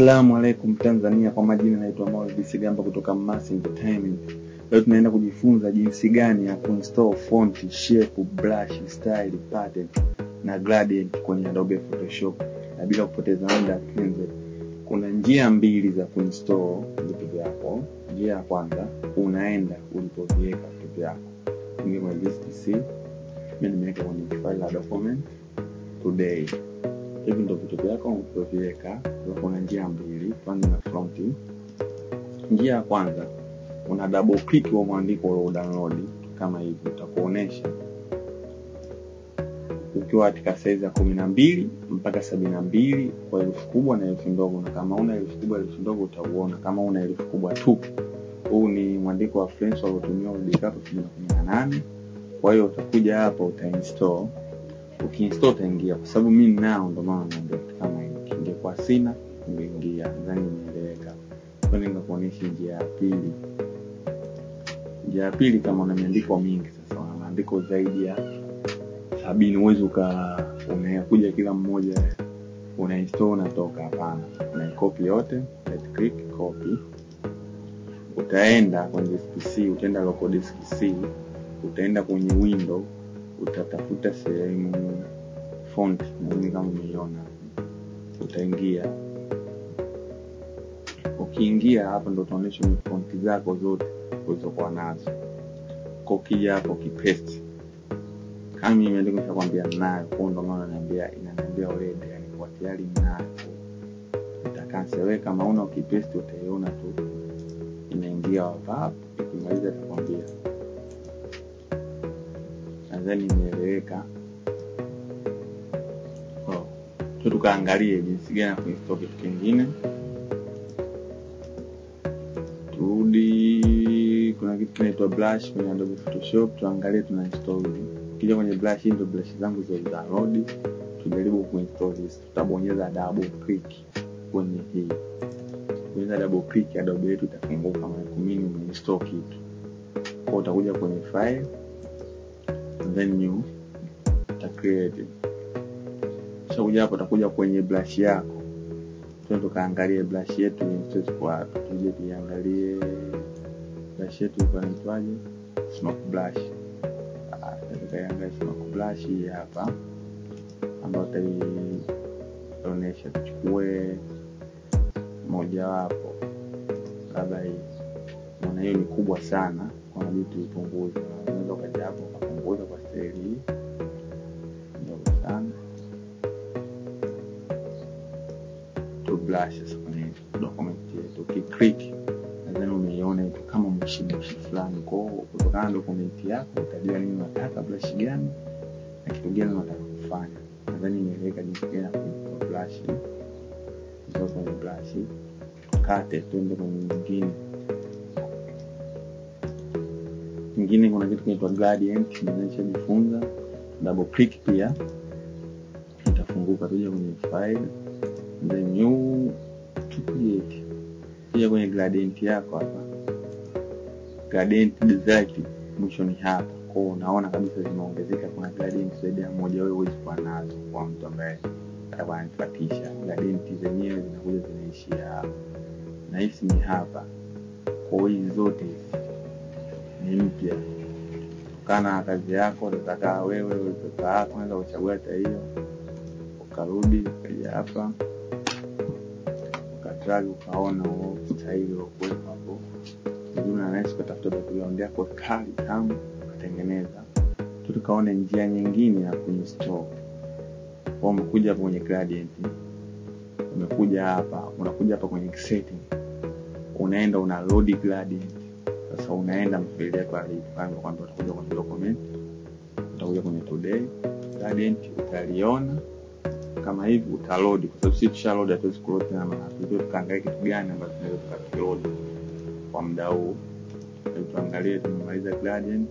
Assalamu alaikum Tanzania, kwa majina naitwa Maulidi Segamba kutoka Mase Entertainment. Leo tunaenda kujifunza jinsi gani ya kuinstall font, shape, brush, style, pattern na gradient kwenye Adobe Photoshop. Na bila kupoteza muda, kuna njia mbili za kuinstall vitu vyako. Njia ya kwanza, unaenda ulipoviweka vitu vyako. Ingia kwenye list C. Mimi nimeweka kwenye file la document today. Hivi ndio vitu vyako ulipoviweka. Kuna njia mbili, kwanza na front. Njia ya kwanza, una double click wa mwandiko wa download kama hivi, utakuonesha ukiwa katika size ya 12 mpaka 72 kwa herufi kubwa na herufi ndogo. Na kama una herufi kubwa na herufi ndogo utauona. Kama una herufi kubwa tu, huu ni mwandiko wa French uliotumia udikato 2018. Kwa hiyo utakuja hapa utainstall. Ukiinstall utaingia, kwa sababu mimi nao ndo maana naambia kama hivi. Ingekuwa sina ungeingia, nadhani nimeeleweka. Kwa nini nikakuonesha njia ya pili. Njia ya pili, kama una maandiko mengi, sasa una maandiko zaidi ya 70, uwezo unakuja kila mmoja unainstall unatoka, hapana. Unaicopy yote, right click copy. Utaenda kwenye PC, utaenda local disk C, utaenda kwenye window, utatafuta sehemu font, na mimi kama umeiona, utaingia. Ukiingia hapa ndo utaonyeshwa font zako zote ulizokuwa nazo. Ukija hapo kipaste. Kama mimi ndio nishakwambia nayo, kwa ndo maana inaniambia already, yani kwa tayari ninayo. Nitakansel. Kama una ukipaste utaiona tu inaingia hapa. Ikimaliza atakwambia. Nadhani nimeeleweka. Tukaangalie jinsi gani kuinstall kitu kingine. Turudi, kuna kitu kinaitwa brush kwenye Adobe Photoshop, tuangalie tunainstall hivi. Kija kwenye brush, ndio brush zangu za download. Tujaribu kuinstall this. Tutabonyeza double click kwenye hii. Bonyeza double click, Adobe yetu itafunguka kama kumini umeinstall kitu. Kwa utakuja kwenye file, then new, uta create. Kisha kuja hapo utakuja kwenye brush yako. Tukaangalie brush yetu install kwa wapi. Tuje tuangalie brush yetu inaitwaje? Smoke brush. Tukaangalia smoke brush hii hapa, ambayo itaonyesha. Tuchukue moja wapo, labda hii. Maana hiyo ni kubwa sana, kwa nini tuipunguze? Unaweza kuja hapo kupunguza kwa style hii ndogo sana. Brush sasa kwenye document yetu, ukiclick nadhani umeiona iko kama mshimo fulani. Kwa hiyo kutokana na document yako utajua nini unataka, brush gani na kitu gani unataka kufanya. Nadhani nimeleka jinsi gani kwa brush. Ndio kwenye brush kate, tuende kwenye nyingine. Kuna kitu kinaitwa gradient, nimeshajifunza. Double click pia itafunguka. Tuje kwenye file, the new to create. Pia kwenye gradient yako hapa, gradient design mwisho ni hapa. Kwa unaona kabisa zimeongezeka. Kuna gradient zaidi ya moja, wewe huwezi kuwa nazo kwa mtu ambaye atakuwa anafuatisha. Gradient zenyewe zinakuja zinaishia hapa, na hizi ni hapa. Kwa hizo zote ni mpya kana kazi yako. Unataka wewe ulipepa yako, unaweza kuchagua hata hiyo. Ukarudi kaja hapa, ukadrag, ukaona style ulioweka hapo. Ndio unaweza kutafuta background yako kali kama kutengeneza. Tukaone njia nyingine ya kuinstall. Kwa umekuja hapo kwenye gradient, umekuja hapa, unakuja hapa kwenye setting, unaenda una load gradient. Sasa unaenda mfile yako alipanga, kwamba utakuja kwenye document, utakuja kwenye today gradient, utaliona kama hivi, utaload. Kwa sababu sisi tushaload, hatuwezi kuload tena. Maana tukaangalia kitu gani ambacho tunaweza kuload kwa muda huu. Tuangalie tumemaliza gradient,